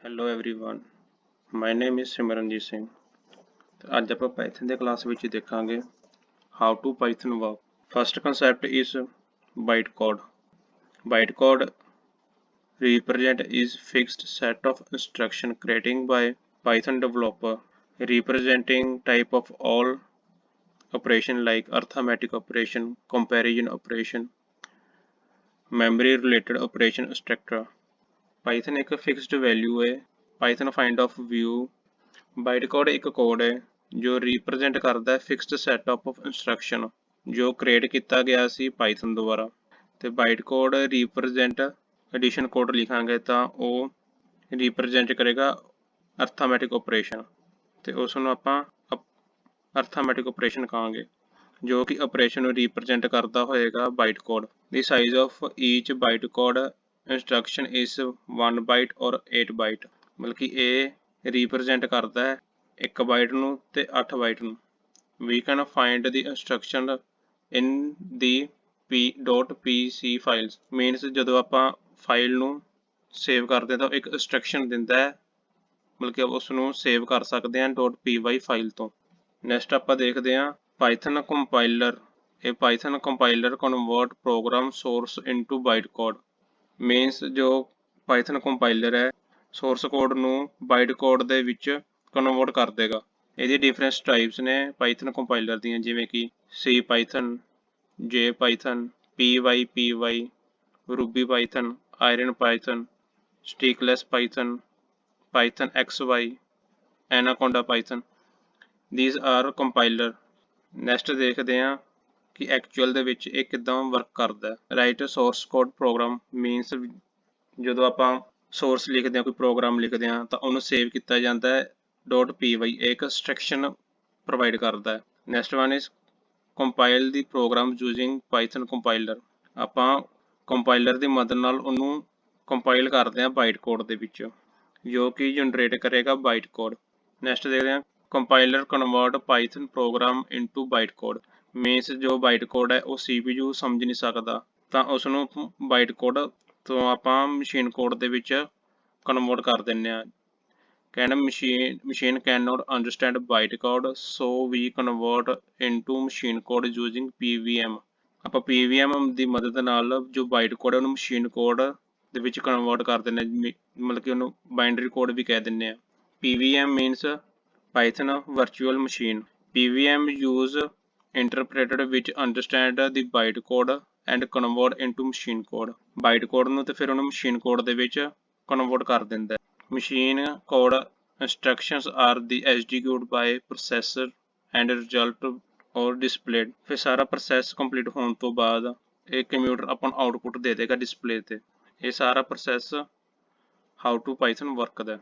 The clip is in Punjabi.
Hello everyone my name is Simranjeet Singh ਤੇ ਅੱਜ ਆਪਾਂ ਪਾਈਥਨ ਦੇ ਕਲਾਸ ਵਿੱਚ ਦੇਖਾਂਗੇ how to Python work first concept is byte code represent is fixed set of instruction creating by Python developer representing type of all operation like arithmetic operation, comparison operation, memory related operation etc. Python एक फिक्स्ड वैल्यू है Python find of view ਬਾਈਟਕੋਡ ਇੱਕ ਕੋਡ ਹੈ ਜੋ ਰਿਪਰੈਜ਼ੈਂਟ ਕਰਦਾ ਹੈ ਫਿਕਸਡ ਸੈਟਅਪ ਆਫ ਇੰਸਟਰਕਸ਼ਨ ਜੋ ਕ੍ਰੀਏਟ ਕੀਤਾ ਗਿਆ ਸੀ ਪਾਈਥਨ ਦੁਆਰਾ ਤੇ ਬਾਈਟਕੋਡ ਰਿਪਰੈਜ਼ੈਂਟ ਐਡੀਸ਼ਨ ਕੋਡ ਲਿਖਾਂਗੇ ਤਾਂ ਉਹ ਰਿਪਰੈਜ਼ੈਂਟ ਕਰੇਗਾ ਅਰਥਮੈਟਿਕ ਆਪਰੇਸ਼ਨ ਤੇ ਉਸ ਨੂੰ ਆਪਾਂ ਅਰਥਮੈਟਿਕ ਆਪਰੇਸ਼ਨ ਕਹਾਂਗੇ ਜੋ ਕਿ ਆਪਰੇਸ਼ਨ ਨੂੰ ਰਿਪਰੈਜ਼ੈਂਟ ਕਰਦਾ ਹੋਏਗਾ ਬਾਈਟਕੋਡ ਦੀ size of ਈਚ ਬਾਈਟਕੋਡ instruction is 1 byte or 8 byte ਮਤਲਬ ਕਿ ਇਹ ਰਿਪਰੈਜ਼ੈਂਟ ਕਰਦਾ ਹੈ 1 ਬਾਈਟ ਨੂੰ ਤੇ 8 ਬਾਈਟ ਨੂੰ we can find the instruction in the p.pc files means ਜਦੋਂ ਆਪਾਂ ਫਾਈਲ ਨੂੰ ਸੇਵ ਕਰਦੇ ਤਾਂ ਇੱਕ ਇੰਸਟਰਕਸ਼ਨ ਦਿੰਦਾ ਹੈ ਮਤਲਬ ਕਿ ਉਸ ਨੂੰ ਸੇਵ ਕਰ ਸਕਦੇ ਹਾਂ .py ਫਾਈਲ ਤੋਂ ਨੈਕਸਟ ਆਪਾਂ ਦੇਖਦੇ ਹਾਂ ਪਾਈਥਨ ਕੰਪਾਈਲਰ ਇਹ Python compiler convert program source into bytecode means ਜੋ ਪਾਈਥਨ ਕੰਪਾਈਲਰ ਹੈ ਸੋਰਸ ਕੋਡ ਨੂੰ ਬਾਈਟ ਕੋਡ ਦੇ ਵਿੱਚ ਕਨਵਰਟ ਕਰ ਦੇਗਾ ਇਹਦੀ ਡਿਫਰੈਂਟ ਟਾਈਪਸ ਨੇ ਪਾਈਥਨ ਕੰਪਾਈਲਰ ਦੀਆਂ ਜਿਵੇਂ ਕਿ C Python J Python py Ruby Python Iron Python Stackless Python Python xy Anaconda Python these are compiler next ਦੇਖਦੇ ਹਾਂ ਕਿ ਐਕਚੁਅਲ ਦੇ ਵਿੱਚ ਇਹ ਕਿੱਦਾਂ ਵਰਕ ਕਰਦਾ ਹੈ write source code program means ਜਦੋਂ ਆਪਾਂ ਸੋਰਸ ਲਿਖਦੇ ਹਾਂ ਕੋਈ ਪ੍ਰੋਗਰਾਮ ਲਿਖਦੇ ਹਾਂ ਤਾਂ ਉਹਨੂੰ ਸੇਵ ਕੀਤਾ ਜਾਂਦਾ ਹੈ .py ਇੱਕ ਇੰਸਟਰਕਸ਼ਨ ਪ੍ਰੋਵਾਈਡ ਕਰਦਾ ਹੈ next one is compile the programme using Python compiler ਆਪਾਂ ਕੰਪਾਈਲਰ ਦੀ ਮਦਦ ਨਾਲ ਉਹਨੂੰ ਕੰਪਾਈਲ ਕਰਦੇ ਹਾਂ ਬਾਈਟ ਕੋਡ ਦੇ ਵਿੱਚ ਜੋ ਕਿ ਜਨਰੇਟ ਕਰੇਗਾ ਬਾਈਟ ਕੋਡ ਨੈਕਸਟ ਦੇਖਦੇ ਹਾਂ compiler convert Python program into byte code means ਜੋ ਬਾਈਟ ਕੋਡ ਹੈ ਉਹ CPU ਸਮਝ ਨਹੀਂ ਸਕਦਾ ਤਾਂ ਉਸ ਨੂੰ ਬਾਈਟ ਕੋਡ ਤੋਂ ਆਪਾਂ ਮਸ਼ੀਨ ਕੋਡ ਦੇ ਵਿੱਚ ਕਨਵਰਟ ਕਰ ਦਿੰਦੇ ਹਾਂ ਕਹਿੰਦਾ machine can not understand byte code so we convert into machine code using PVM ਆਪਾਂ PVM ਦੀ ਮਦਦ ਨਾਲ ਜੋ ਬਾਈਟ ਕੋਡ ਹੈ ਉਹਨੂੰ ਮਸ਼ੀਨ ਕੋਡ ਦੇ ਵਿੱਚ ਕਨਵਰਟ ਕਰ ਦਿੰਦੇ ਹਾਂ ਮਤਲਬ ਕਿ ਉਹਨੂੰ ਬਾਈਨਰੀ ਕੋਡ ਵੀ ਕਹਿ ਦਿੰਦੇ ਹਾਂ PVM means Python virtual machine PVM use interpreted which understand the bytecode and convert into machine code bytecode ਨੂੰ ਤੇ ਫਿਰ ਉਹਨੂੰ machine code ਦੇ ਵਿੱਚ convert ਕਰ ਦਿੰਦਾ ਹੈ machine code instructions are the executed by processor and result or displayed ਫਿਰ ਸਾਰਾ process complete ਹੋਣ ਤੋਂ ਬਾਅਦ ਇਹ ਕੰਪਿਊਟਰ ਆਪਾਂ ਨੂੰ ਆਉਟਪੁੱਟ ਦੇ ਦੇਗਾ ਡਿਸਪਲੇ ਤੇ ਇਹ ਸਾਰਾ process how to Python work the